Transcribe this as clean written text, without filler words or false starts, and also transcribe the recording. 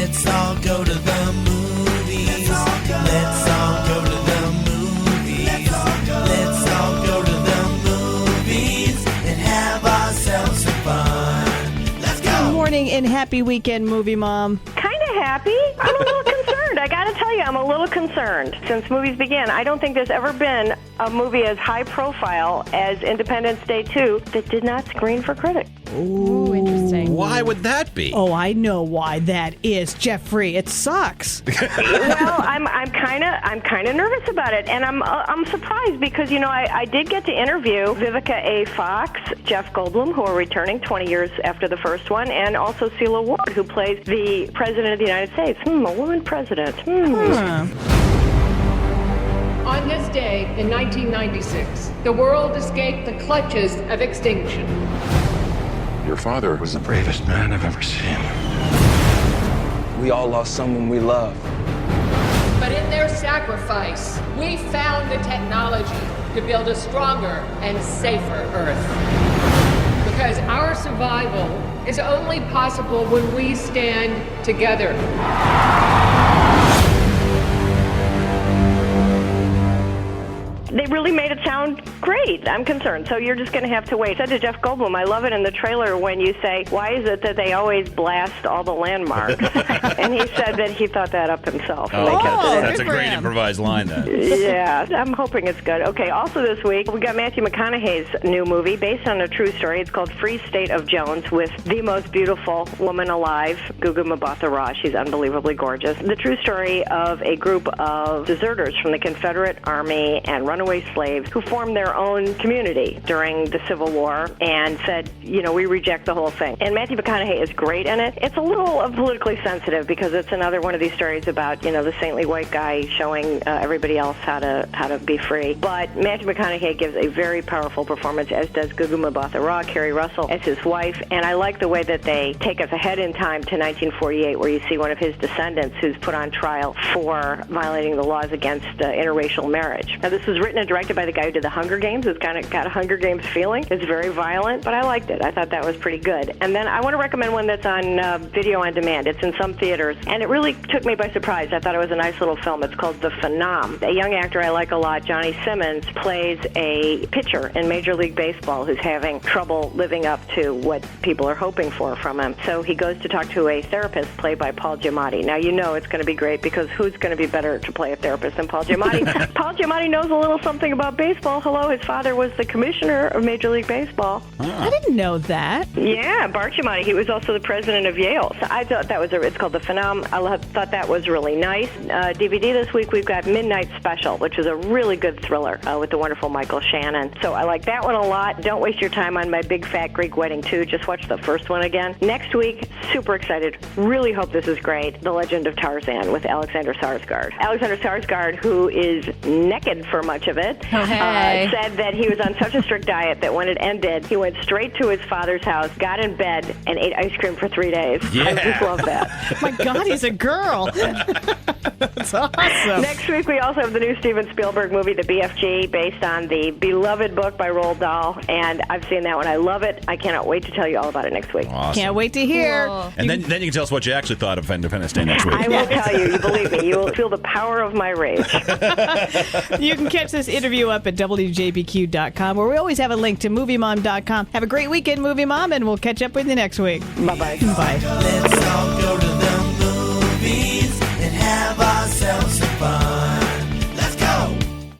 Let's all go to the movies. Let's all go to the movies. Let's all go to the movies and have ourselves some fun. Let's go. Good morning and happy weekend, Movie Mom. Kind of happy. I'm a little concerned. I got to tell you, I'm a little concerned. Since movies began, I don't think there's ever been a movie as high profile as Independence Day 2 that did not screen for critics. Ooh, interesting. Why would that be? Oh, I know why that is, Jeffrey. It sucks. Well, I'm kind of nervous about it, and I'm surprised because I did get to interview Vivica A. Fox, Jeff Goldblum, who are returning 20 years after the first one, and also Celia Ward, who plays the President of the United States. A woman president. On this day in 1996, the world escaped the clutches of extinction. Your father was the bravest man I've ever seen. We all lost someone we love. But in their sacrifice, we found the technology to build a stronger and safer Earth. Because our survival is only possible when we stand together. They really made it sound great. I'm concerned. So you're just going to have to wait. I said to Jeff Goldblum, I love it in the trailer when you say, why is it that they always blast all the landmarks? And he said that he thought that up himself. And they kept it in. That's a great improvised line, then. Yeah, I'm hoping it's good. Okay, also this week, we got Matthew McConaughey's new movie based on a true story. It's called Free State of Jones with the most beautiful woman alive, Gugu Mbatha-Raw. She's unbelievably gorgeous. The true story of a group of deserters from the Confederate Army and runaway slaves who formed their own community during the Civil War and said, we reject the whole thing. And Matthew McConaughey is great in it. It's a little politically sensitive because it's another one of these stories about, the saintly white guy showing everybody else how to be free. But Matthew McConaughey gives a very powerful performance, as does Gugu Mbatha-Raw, Kerry Russell as his wife. And I like the way that they take us ahead in time to 1948, where you see one of his descendants who's put on trial for violating the laws against interracial marriage. Now, this was written and directed by the guy who did the Hunger Games. It's kind of got a Hunger Games feeling. It's very violent, but I liked it. I thought that was pretty good. And then I want to recommend one that's on video on demand. It's in some theaters, and it really took me by surprise. I thought it was a nice little film. It's called The Phenom. A young actor I like a lot, Johnny Simmons, plays a pitcher in Major League Baseball who's having trouble living up to what people are hoping for from him. So he goes to talk to a therapist played by Paul Giamatti. Now, it's going to be great because who's going to be better to play a therapist than Paul Giamatti? Paul Giamatti knows a little something about baseball. Hello, his father was the commissioner of Major League Baseball. I didn't know that. Yeah, Bart Giamatti. He was also the president of Yale. So I thought that was it's called The Phenom. I thought that was really nice. DVD this week, we've got Midnight Special, which is a really good thriller with the wonderful Michael Shannon. So I like that one a lot. Don't waste your time on My Big Fat Greek Wedding 2. Just watch the first one again. Next week, super excited. Really hope this is great. The Legend of Tarzan with Alexander Skarsgård. Alexander Skarsgård, who is naked for much of it, said that he was on such a strict diet that when it ended, he went straight to his father's house, got in bed, and ate ice cream for 3 days. Yeah. I just love that. My God, he's a girl. That's awesome. Next week, we also have the new Steven Spielberg movie, The BFG, based on the beloved book by Roald Dahl, and I've seen that one. I love it. I cannot wait to tell you all about it next week. Awesome. Can't wait to hear. Cool. And then you can tell us what you actually thought of Independence Day next week. I will tell you. You believe me. You will feel the power of my rage. You can catch this interview up at WJBQ.com, where we always have a link to MovieMom.com. Have a great weekend, Movie Mom, and we'll catch up with you next week. Bye-bye. Bye. Let's all go to